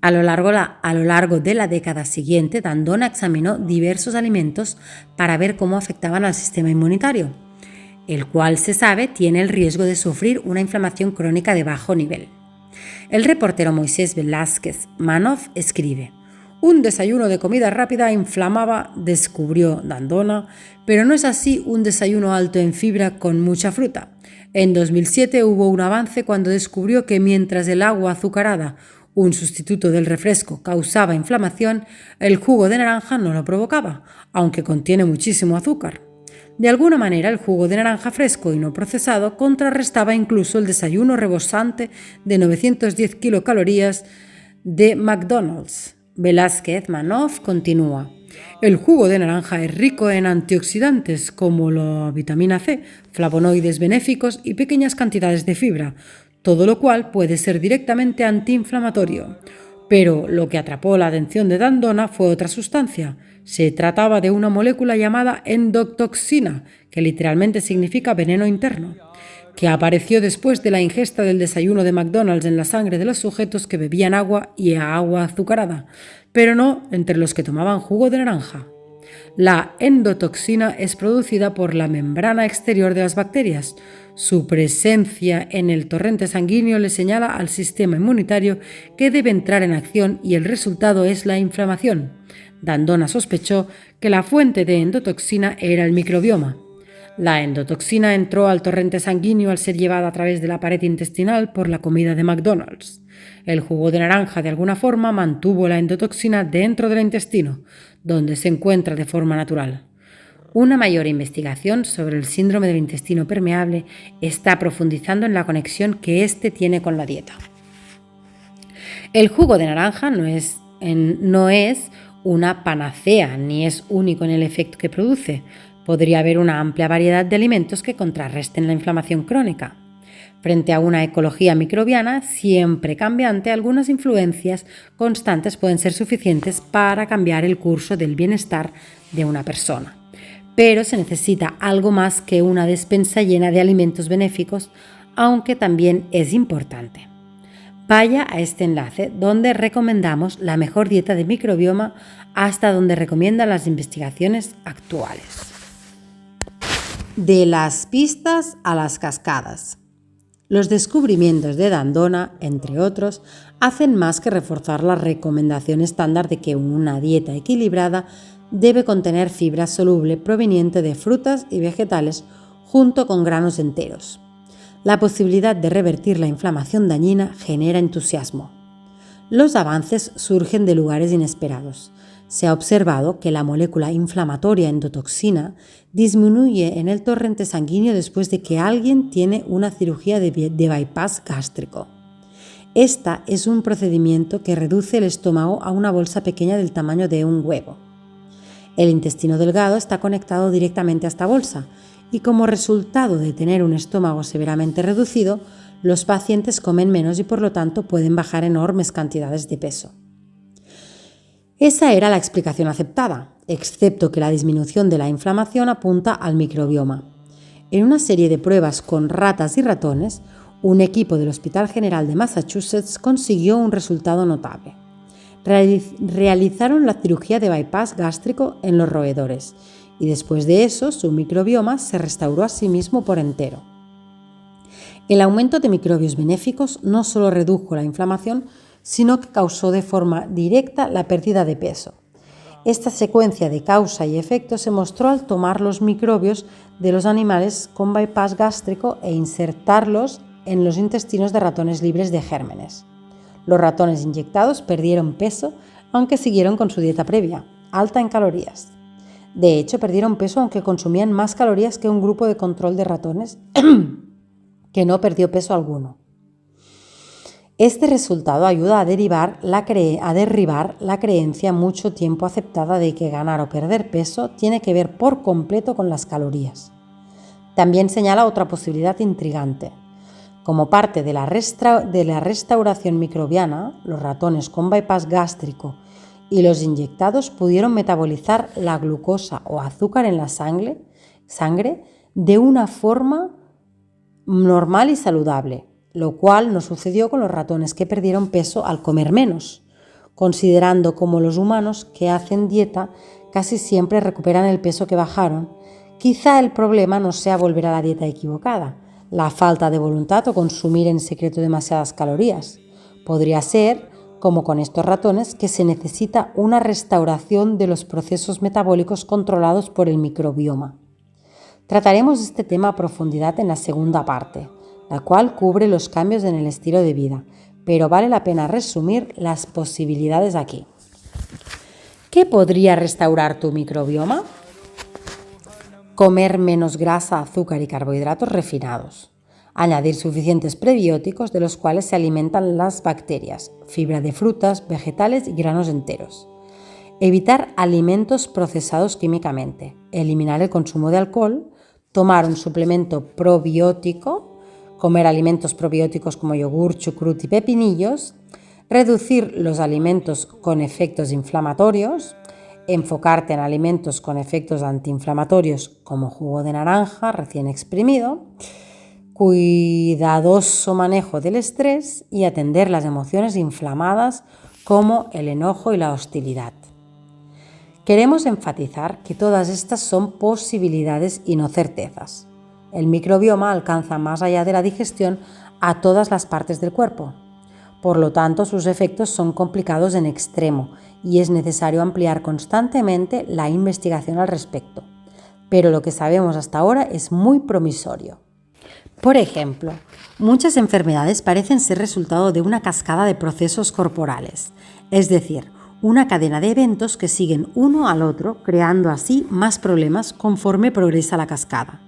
A lo largo de la década siguiente, Dandona examinó diversos alimentos para ver cómo afectaban al sistema inmunitario, el cual, se sabe, tiene el riesgo de sufrir una inflamación crónica de bajo nivel. El reportero Moisés Velázquez Manoff escribe: un desayuno de comida rápida inflamaba, descubrió Dandona, pero no es así un desayuno alto en fibra con mucha fruta. En 2007 hubo un avance cuando descubrió que mientras el agua azucarada, un sustituto del refresco, causaba inflamación, el jugo de naranja no lo provocaba, aunque contiene muchísimo azúcar. De alguna manera, el jugo de naranja fresco y no procesado contrarrestaba incluso el desayuno rebosante de 910 kilocalorías de McDonald's. Velázquez Manoff continúa. El jugo de naranja es rico en antioxidantes como la vitamina C, flavonoides benéficos y pequeñas cantidades de fibra, todo lo cual puede ser directamente antiinflamatorio. Pero lo que atrapó la atención de D'Andona fue otra sustancia. Se trataba de una molécula llamada endotoxina, que literalmente significa veneno interno, que apareció después de la ingesta del desayuno de McDonald's en la sangre de los sujetos que bebían agua y agua azucarada, pero no entre los que tomaban jugo de naranja. La endotoxina es producida por la membrana exterior de las bacterias. Su presencia en el torrente sanguíneo le señala al sistema inmunitario que debe entrar en acción y el resultado es la inflamación. D'Andona sospechó que la fuente de endotoxina era el microbioma. La endotoxina entró al torrente sanguíneo al ser llevada a través de la pared intestinal por la comida de McDonald's. El jugo de naranja de alguna forma mantuvo la endotoxina dentro del intestino, donde se encuentra de forma natural. Una mayor investigación sobre el síndrome del intestino permeable está profundizando en la conexión que éste tiene con la dieta. El jugo de naranja no es una panacea ni es único en el efecto que produce. Podría haber una amplia variedad de alimentos que contrarresten la inflamación crónica. Frente a una ecología microbiana siempre cambiante, algunas influencias constantes pueden ser suficientes para cambiar el curso del bienestar de una persona. Pero se necesita algo más que una despensa llena de alimentos benéficos, aunque también es importante. Vaya a este enlace donde recomendamos la mejor dieta de microbioma hasta donde recomiendan las investigaciones actuales. De las pistas a las cascadas. Los descubrimientos de D'Andona, entre otros, hacen más que reforzar la recomendación estándar de que una dieta equilibrada debe contener fibra soluble proveniente de frutas y vegetales junto con granos enteros. La posibilidad de revertir la inflamación dañina genera entusiasmo. Los avances surgen de lugares inesperados. Se ha observado que la molécula inflamatoria endotoxina disminuye en el torrente sanguíneo después de que alguien tiene una cirugía de bypass gástrico. Esta es un procedimiento que reduce el estómago a una bolsa pequeña del tamaño de un huevo. El intestino delgado está conectado directamente a esta bolsa y como resultado de tener un estómago severamente reducido, los pacientes comen menos y por lo tanto pueden bajar enormes cantidades de peso. Esa era la explicación aceptada, excepto que la disminución de la inflamación apunta al microbioma. En una serie de pruebas con ratas y ratones, un equipo del Hospital General de Massachusetts consiguió un resultado notable. Realizaron la cirugía de bypass gástrico en los roedores y después de eso su microbioma se restauró a sí mismo por entero. El aumento de microbios benéficos no solo redujo la inflamación, sino que causó de forma directa la pérdida de peso. Esta secuencia de causa y efecto se mostró al tomar los microbios de los animales con bypass gástrico e insertarlos en los intestinos de ratones libres de gérmenes. Los ratones inyectados perdieron peso, aunque siguieron con su dieta previa, alta en calorías. De hecho, perdieron peso aunque consumían más calorías que un grupo de control de ratones que no perdió peso alguno. Este resultado ayuda a derribar la creencia mucho tiempo aceptada de que ganar o perder peso tiene que ver por completo con las calorías. También señala otra posibilidad intrigante. Como parte de la restauración microbiana, los ratones con bypass gástrico y los inyectados pudieron metabolizar la glucosa o azúcar en la sangre de una forma normal y saludable, lo cual no sucedió con los ratones que perdieron peso al comer menos. Considerando como los humanos que hacen dieta casi siempre recuperan el peso que bajaron, quizá el problema no sea volver a la dieta equivocada, la falta de voluntad o consumir en secreto demasiadas calorías. Podría ser, como con estos ratones, que se necesita una restauración de los procesos metabólicos controlados por el microbioma. Trataremos este tema a profundidad en la segunda parte, la cual cubre los cambios en el estilo de vida, pero vale la pena resumir las posibilidades aquí. ¿Qué podría restaurar tu microbioma? Comer menos grasa, azúcar y carbohidratos refinados. Añadir suficientes prebióticos de los cuales se alimentan las bacterias, fibra de frutas, vegetales y granos enteros. Evitar alimentos procesados químicamente. Eliminar el consumo de alcohol. Tomar un suplemento probiótico. Comer alimentos probióticos como yogur, chucrut y pepinillos. Reducir los alimentos con efectos inflamatorios. Enfocarte en alimentos con efectos antiinflamatorios como jugo de naranja recién exprimido. Cuidadoso manejo del estrés y atender las emociones inflamadas como el enojo y la hostilidad. Queremos enfatizar que todas estas son posibilidades y no certezas. El microbioma alcanza más allá de la digestión a todas las partes del cuerpo. Por lo tanto, sus efectos son complicados en extremo y es necesario ampliar constantemente la investigación al respecto. Pero lo que sabemos hasta ahora es muy promisorio. Por ejemplo, muchas enfermedades parecen ser resultado de una cascada de procesos corporales, es decir, una cadena de eventos que siguen uno al otro, creando así más problemas conforme progresa la cascada.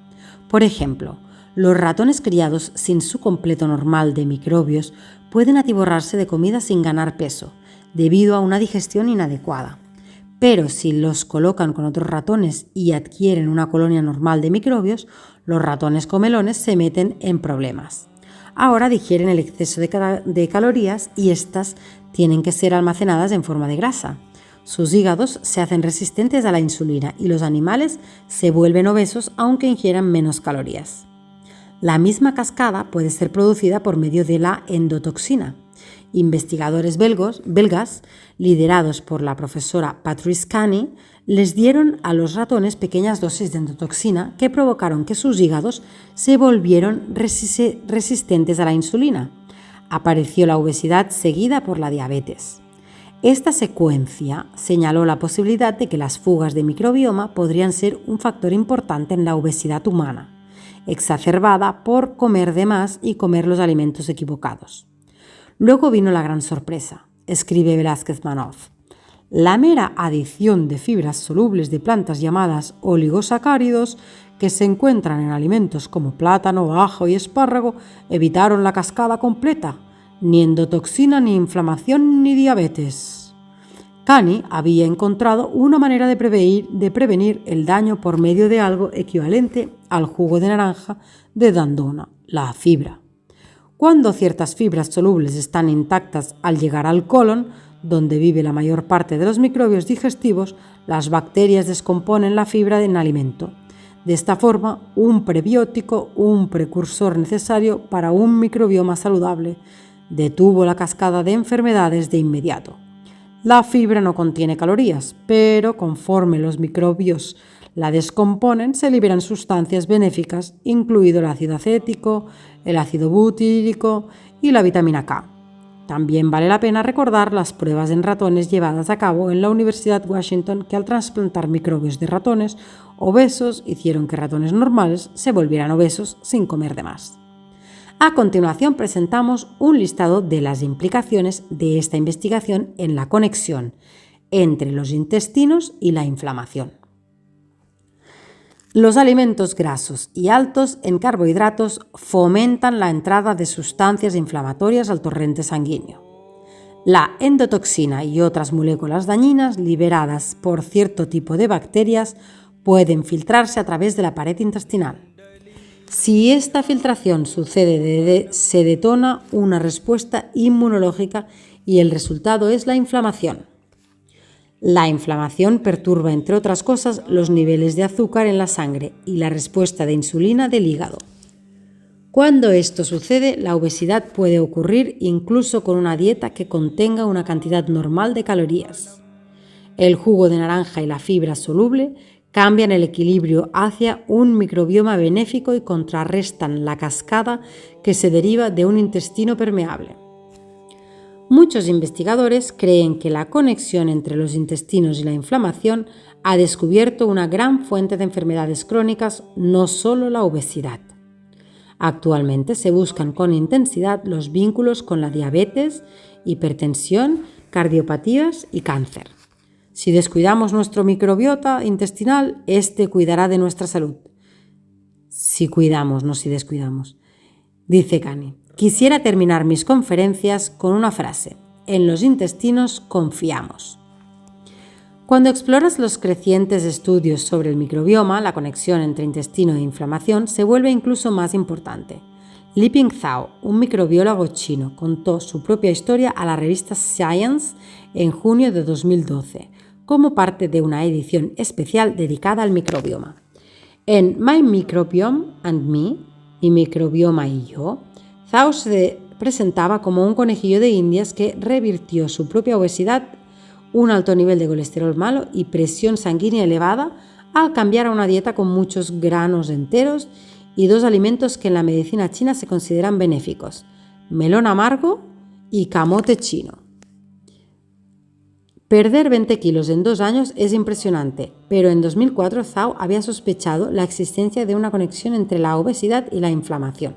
Por ejemplo, los ratones criados sin su completo normal de microbios pueden atiborrarse de comida sin ganar peso, debido a una digestión inadecuada. Pero si los colocan con otros ratones y adquieren una colonia normal de microbios, los ratones comelones se meten en problemas. Ahora digieren el exceso de calorías y estas tienen que ser almacenadas en forma de grasa. Sus hígados se hacen resistentes a la insulina y los animales se vuelven obesos aunque ingieran menos calorías. La misma cascada puede ser producida por medio de la endotoxina. Investigadores belgas, liderados por la profesora Patrice Cany, les dieron a los ratones pequeñas dosis de endotoxina que provocaron que sus hígados se volvieron resistentes a la insulina. Apareció la obesidad seguida por la diabetes. Esta secuencia señaló la posibilidad de que las fugas de microbioma podrían ser un factor importante en la obesidad humana, exacerbada por comer de más y comer los alimentos equivocados. Luego vino la gran sorpresa, escribe Velázquez Manoz. La mera adición de fibras solubles de plantas llamadas oligosacáridos que se encuentran en alimentos como plátano, ajo y espárrago evitaron la cascada completa, ni endotoxina, ni inflamación, ni diabetes. Cany había encontrado una manera de prevenir el daño por medio de algo equivalente al jugo de naranja de Dandona, la fibra. Cuando ciertas fibras solubles están intactas al llegar al colon, donde vive la mayor parte de los microbios digestivos, las bacterias descomponen la fibra en alimento. De esta forma, un prebiótico, un precursor necesario para un microbioma saludable, detuvo la cascada de enfermedades de inmediato. La fibra no contiene calorías, pero conforme los microbios la descomponen, se liberan sustancias benéficas, incluido el ácido acético, el ácido butírico y la vitamina K. También vale la pena recordar las pruebas en ratones llevadas a cabo en la Universidad Washington que al trasplantar microbios de ratones obesos hicieron que ratones normales se volvieran obesos sin comer de más. A continuación presentamos un listado de las implicaciones de esta investigación en la conexión entre los intestinos y la inflamación. Los alimentos grasos y altos en carbohidratos fomentan la entrada de sustancias inflamatorias al torrente sanguíneo. La endotoxina y otras moléculas dañinas liberadas por cierto tipo de bacterias pueden filtrarse a través de la pared intestinal. Si esta filtración sucede, se detona una respuesta inmunológica y el resultado es la inflamación. La inflamación perturba, entre otras cosas, los niveles de azúcar en la sangre y la respuesta de insulina del hígado. Cuando esto sucede, la obesidad puede ocurrir incluso con una dieta que contenga una cantidad normal de calorías. El jugo de naranja y la fibra soluble cambian el equilibrio hacia un microbioma benéfico y contrarrestan la cascada que se deriva de un intestino permeable. Muchos investigadores creen que la conexión entre los intestinos y la inflamación ha descubierto una gran fuente de enfermedades crónicas, no solo la obesidad. Actualmente se buscan con intensidad los vínculos con la diabetes, hipertensión, cardiopatías y cáncer. Si descuidamos nuestro microbiota intestinal, este cuidará de nuestra salud. Si cuidamos, no si descuidamos. Dice Cani: quisiera terminar mis conferencias con una frase: en los intestinos confiamos. Cuando exploras los crecientes estudios sobre el microbioma, la conexión entre intestino e inflamación se vuelve incluso más importante. Liping Zhao, un microbiólogo chino, contó su propia historia a la revista Science en junio de 2012, como parte de una edición especial dedicada al microbioma. En My Microbiome and Me, Mi microbioma y yo, Zhao se presentaba como un conejillo de indias que revirtió su propia obesidad, un alto nivel de colesterol malo y presión sanguínea elevada al cambiar a una dieta con muchos granos enteros y 2 alimentos que en la medicina china se consideran benéficos: melón amargo y camote chino. Perder 20 kilos en 2 años es impresionante, pero en 2004 Zhao había sospechado la existencia de una conexión entre la obesidad y la inflamación.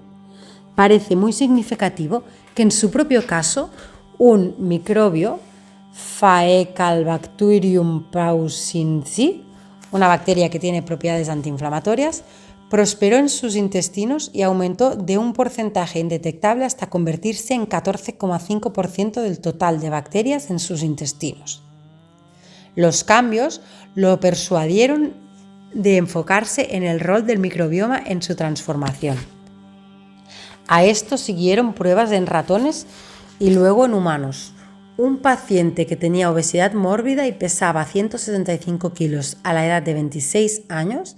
Parece muy significativo que en su propio caso un microbio, Faecalbacterium prausnitzii, una bacteria que tiene propiedades antiinflamatorias, prosperó en sus intestinos y aumentó de un porcentaje indetectable hasta convertirse en 14,5% del total de bacterias en sus intestinos. Los cambios lo persuadieron de enfocarse en el rol del microbioma en su transformación. A esto siguieron pruebas en ratones y luego en humanos. Un paciente que tenía obesidad mórbida y pesaba 175 kilos a la edad de 26 años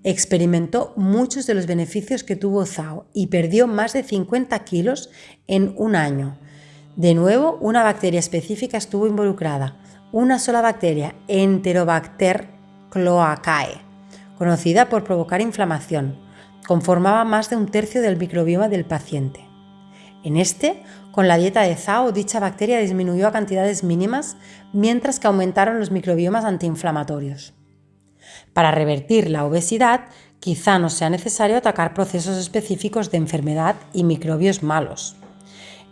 experimentó muchos de los beneficios que tuvo Zhao y perdió más de 50 kilos en un año. De nuevo, una bacteria específica estuvo involucrada, una sola bacteria, Enterobacter cloacae, conocida por provocar inflamación. Conformaba más de un tercio del microbioma del paciente. Con la dieta de Zhao, dicha bacteria disminuyó a cantidades mínimas, mientras que aumentaron los microbiomas antiinflamatorios. Para revertir la obesidad, quizá no sea necesario atacar procesos específicos de enfermedad y microbios malos.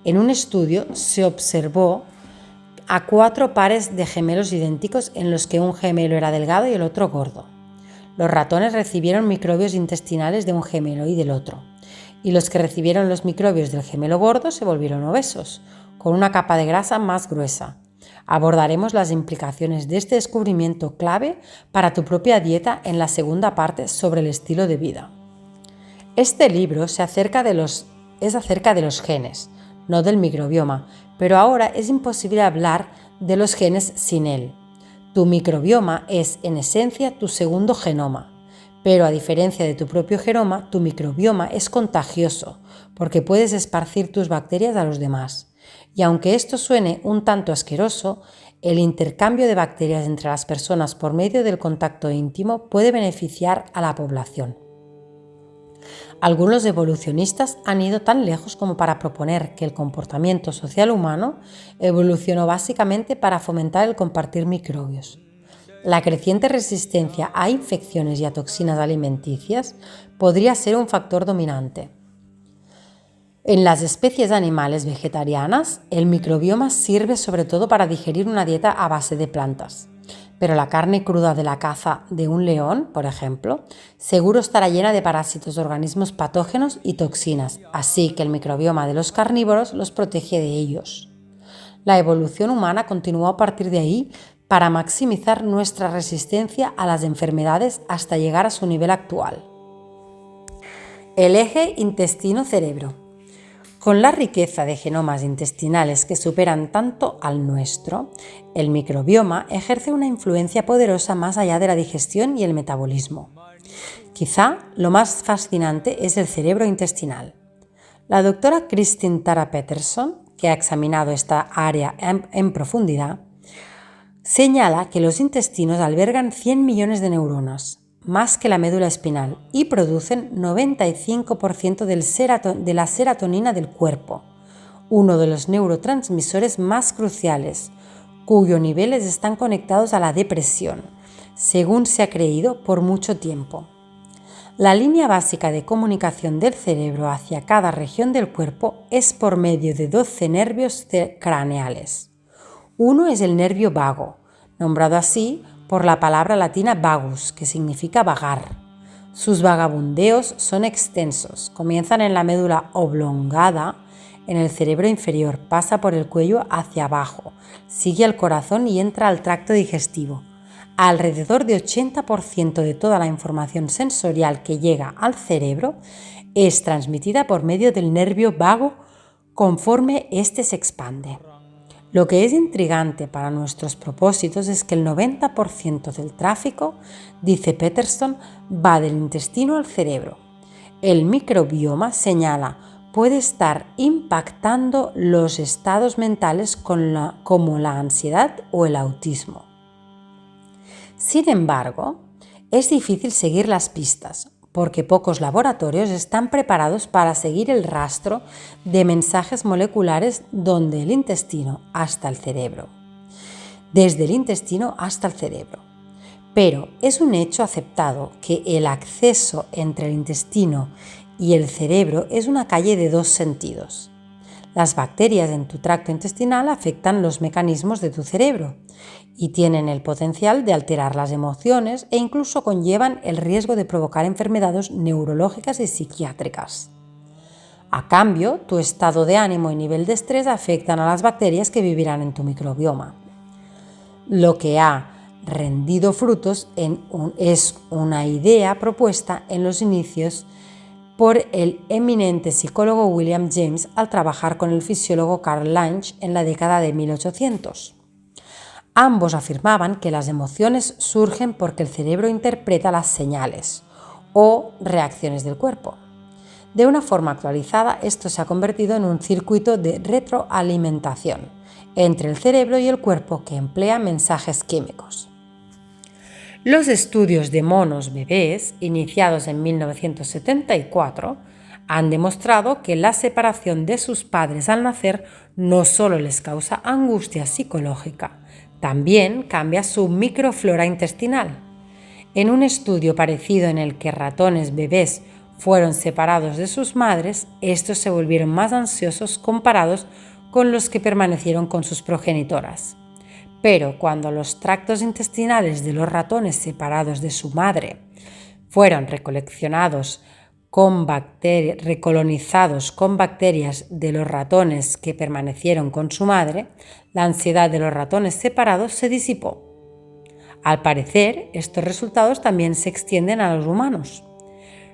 En un estudio se observó a 4 pares de gemelos idénticos en los que un gemelo era delgado y el otro gordo. Los ratones recibieron microbios intestinales de un gemelo y del otro, y los que recibieron los microbios del gemelo gordo se volvieron obesos, con una capa de grasa más gruesa. Abordaremos las implicaciones de este descubrimiento clave para tu propia dieta en la segunda parte sobre el estilo de vida. Este libro es acerca de los genes, no del microbioma, pero ahora es imposible hablar de los genes sin él. Tu microbioma es, en esencia, tu segundo genoma. Pero a diferencia de tu propio genoma, tu microbioma es contagioso, porque puedes esparcir tus bacterias a los demás. Y aunque esto suene un tanto asqueroso, el intercambio de bacterias entre las personas por medio del contacto íntimo puede beneficiar a la población. Algunos evolucionistas han ido tan lejos como para proponer que el comportamiento social humano evolucionó básicamente para fomentar el compartir microbios. La creciente resistencia a infecciones y a toxinas alimenticias podría ser un factor dominante. En las especies animales vegetarianas, el microbioma sirve sobre todo para digerir una dieta a base de plantas. Pero la carne cruda de la caza de un león, por ejemplo, seguro estará llena de parásitos, organismos patógenos y toxinas, así que el microbioma de los carnívoros los protege de ellos. La evolución humana continuó a partir de ahí para maximizar nuestra resistencia a las enfermedades hasta llegar a su nivel actual. El eje intestino-cerebro. Con la riqueza de genomas intestinales que superan tanto al nuestro, el microbioma ejerce una influencia poderosa más allá de la digestión y el metabolismo. Quizá lo más fascinante es el cerebro intestinal. La doctora Christine Tara Peterson, que ha examinado esta área en profundidad, señala que los intestinos albergan 100 millones de neuronas, más que la médula espinal, y producen 95% de la serotonina del cuerpo, uno de los neurotransmisores más cruciales, cuyos niveles están conectados a la depresión, según se ha creído por mucho tiempo. La línea básica de comunicación del cerebro hacia cada región del cuerpo es por medio de 12 nervios craneales. Uno es el nervio vago, nombrado así por la palabra latina vagus, que significa vagar. Sus vagabundeos son extensos, comienzan en la médula oblongada, en el cerebro inferior, pasa por el cuello hacia abajo, sigue al corazón y entra al tracto digestivo. Alrededor de 80% de toda la información sensorial que llega al cerebro es transmitida por medio del nervio vago conforme éste se expande. Lo que es intrigante para nuestros propósitos es que el 90% del tráfico, dice Peterson, va del intestino al cerebro. El microbioma, señala, puede estar impactando los estados mentales como la ansiedad o el autismo. Sin embargo, es difícil seguir las pistas, porque pocos laboratorios están preparados para seguir el rastro de mensajes moleculares desde el intestino hasta el cerebro. Pero es un hecho aceptado que el acceso entre el intestino y el cerebro es una calle de dos sentidos. Las bacterias en tu tracto intestinal afectan los mecanismos de tu cerebro y tienen el potencial de alterar las emociones e incluso conllevan el riesgo de provocar enfermedades neurológicas y psiquiátricas. A cambio, tu estado de ánimo y nivel de estrés afectan a las bacterias que vivirán en tu microbioma. Lo que ha rendido frutos es una idea propuesta en los inicios por el eminente psicólogo William James al trabajar con el fisiólogo Karl Lange en la década de 1800. Ambos afirmaban que las emociones surgen porque el cerebro interpreta las señales o reacciones del cuerpo. De una forma actualizada, esto se ha convertido en un circuito de retroalimentación entre el cerebro y el cuerpo que emplea mensajes químicos. Los estudios de monos bebés, iniciados en 1974, han demostrado que la separación de sus padres al nacer no solo les causa angustia psicológica, también cambia su microflora intestinal. En un estudio parecido en el que ratones bebés fueron separados de sus madres, estos se volvieron más ansiosos comparados con los que permanecieron con sus progenitoras. Pero cuando los tractos intestinales de los ratones separados de su madre fueron recolonizados con bacterias de los ratones que permanecieron con su madre, la ansiedad de los ratones separados se disipó. Al parecer, estos resultados también se extienden a los humanos.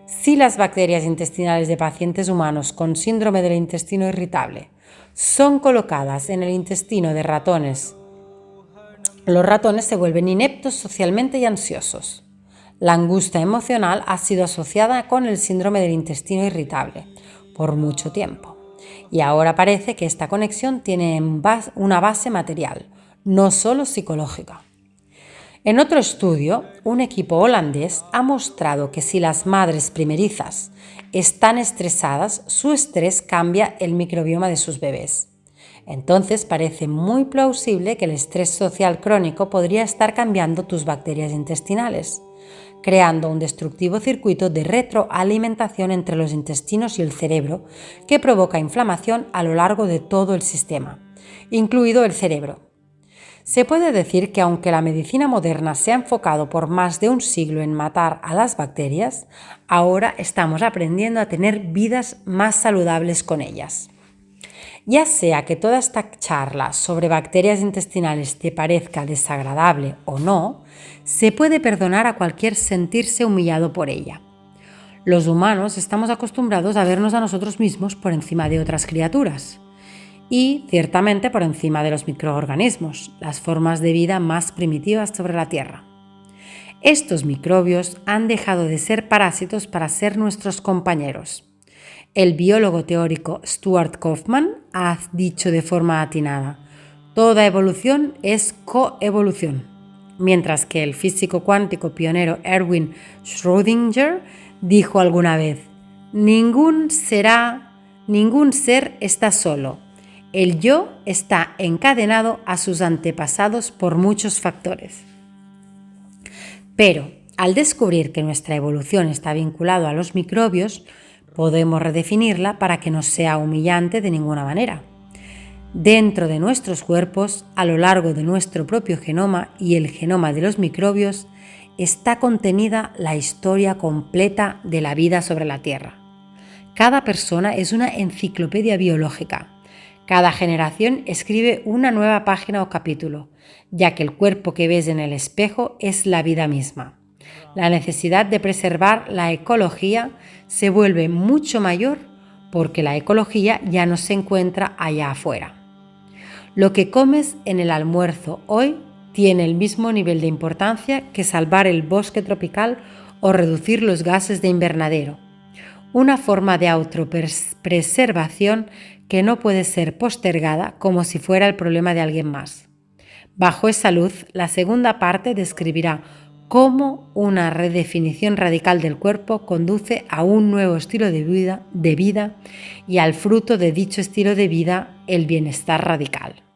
Si las bacterias intestinales de pacientes humanos con síndrome del intestino irritable son colocadas en el intestino de ratones, los ratones se vuelven ineptos socialmente y ansiosos. La angustia emocional ha sido asociada con el síndrome del intestino irritable por mucho tiempo. Y ahora parece que esta conexión tiene una base material, no solo psicológica. En otro estudio, un equipo holandés ha mostrado que si las madres primerizas están estresadas, su estrés cambia el microbioma de sus bebés. Entonces parece muy plausible que el estrés social crónico podría estar cambiando tus bacterias intestinales, creando un destructivo circuito de retroalimentación entre los intestinos y el cerebro que provoca inflamación a lo largo de todo el sistema, incluido el cerebro. Se puede decir que aunque la medicina moderna se ha enfocado por más de un siglo en matar a las bacterias, ahora estamos aprendiendo a tener vidas más saludables con ellas. Ya sea que toda esta charla sobre bacterias intestinales te parezca desagradable o no, se puede perdonar a cualquier sentirse humillado por ella. Los humanos estamos acostumbrados a vernos a nosotros mismos por encima de otras criaturas y, ciertamente, por encima de los microorganismos, las formas de vida más primitivas sobre la Tierra. Estos microbios han dejado de ser parásitos para ser nuestros compañeros. El biólogo teórico Stuart Kauffman ha dicho de forma atinada: toda evolución es coevolución, mientras que el físico cuántico pionero Erwin Schrödinger dijo alguna vez: ningún ser está solo, el yo está encadenado a sus antepasados por muchos factores. Pero, al descubrir que nuestra evolución está vinculada a los microbios, podemos redefinirla para que no sea humillante de ninguna manera. Dentro de nuestros cuerpos, a lo largo de nuestro propio genoma y el genoma de los microbios, está contenida la historia completa de la vida sobre la Tierra. Cada persona es una enciclopedia biológica. Cada generación escribe una nueva página o capítulo, ya que el cuerpo que ves en el espejo es la vida misma. La necesidad de preservar la ecología se vuelve mucho mayor porque la ecología ya no se encuentra allá afuera. Lo que comes en el almuerzo hoy tiene el mismo nivel de importancia que salvar el bosque tropical o reducir los gases de invernadero. Una forma de autopreservación que no puede ser postergada como si fuera el problema de alguien más. Bajo esa luz, la segunda parte describirá cómo una redefinición radical del cuerpo conduce a un nuevo estilo de vida y al fruto de dicho estilo de vida, el bienestar radical.